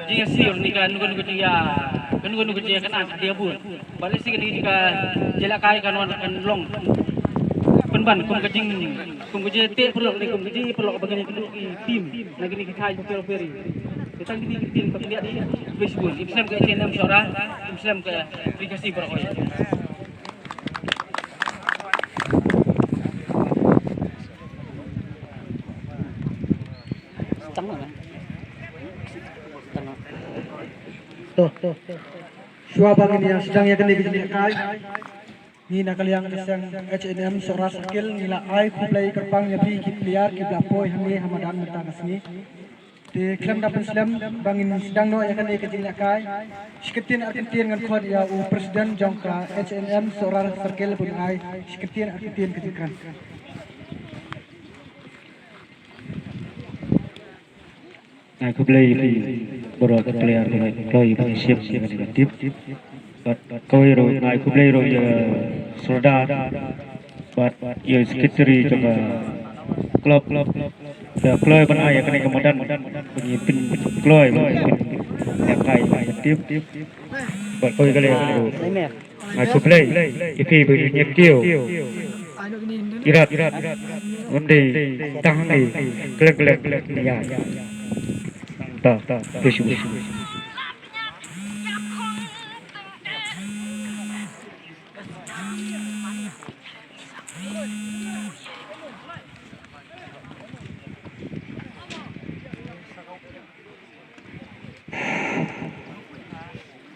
Jika siur ni kan nunggu dia kan dia pun balik sih ni jika jelak kai kan wan kan long penban kum kejing te perlu ni kum kejing perlu bagian tim lagi ni kita hai peri kita ni tim tapi lihat di Facebook Islam ke channel Syora Islam ke aplikasi berkoi Suabang ini yang sedang ya kena dijadikan ni nak kalian yang H&M Sora Circle nila ai kuplay kerpang ya bi kipliar kiblapoi hamni hamadan mentagas ni di klaim dapat Islam bangin sedang no ya kena dijadikan seketin argentin ngan khod ya presiden jongka H&M Sora Circle pun ai seketin argentin ketikan Aku play baru aku player play siap negatif. Kau hero, aku play hero ya soldat, but ya sekretari juga klub ya klub mana ya kena kemudian pemimpin klub yang kaya negatif. But kau kali aku play, itu begini kio. Irat, undi, tangi, kelak ya. Besu.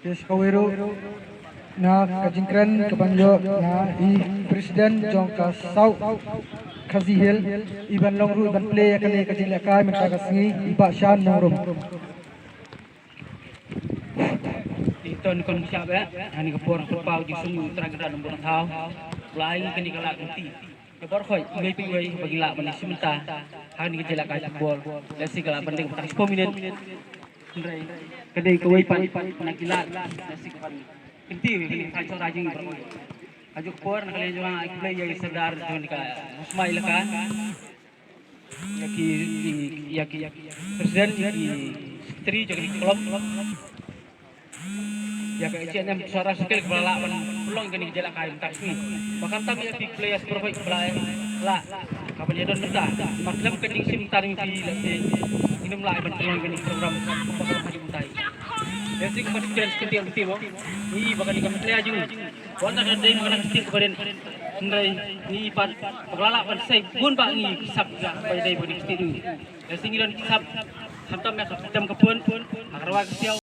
Yes, kawero na kajingkran kabanjo na i presiden jongka sau Kazihil iban longru iban play akan kajinglakai mentagasngi iba shan nongrum Ito ni kon siap ya ani kapor pau di sungu tragra nombor thau lai kini kala kunti kapor khoi ngai pi wei bagi la bani simenta hani ke jela kai bol lesi kala penting patak 10 minit ndrai kedai ke wei pan nak gila lesi kan kunti kini kacau rajing berkoi ajuk kapor nak kalian juga ik play ya serdar jon ka Ismail ka yaki presiden yaki istri jadi klub ya ke H&M Sora Circle kepala belum kini jelak kain taksi bahkan tak ya big players berbaik belai lah kapan ya don minta maklum kencing sim taring di lagi minum lah iban belum kini program bakal haji muntai basic kemudian seperti yang betul ini bahkan di kementerian aju wanita ada yang mengenai sistem kemudian ndai ni pan pelala pan sai gun ba ni sab ga pai dai bodi stidu ya singiran sab hantam ya hantam kepun arwa kesiau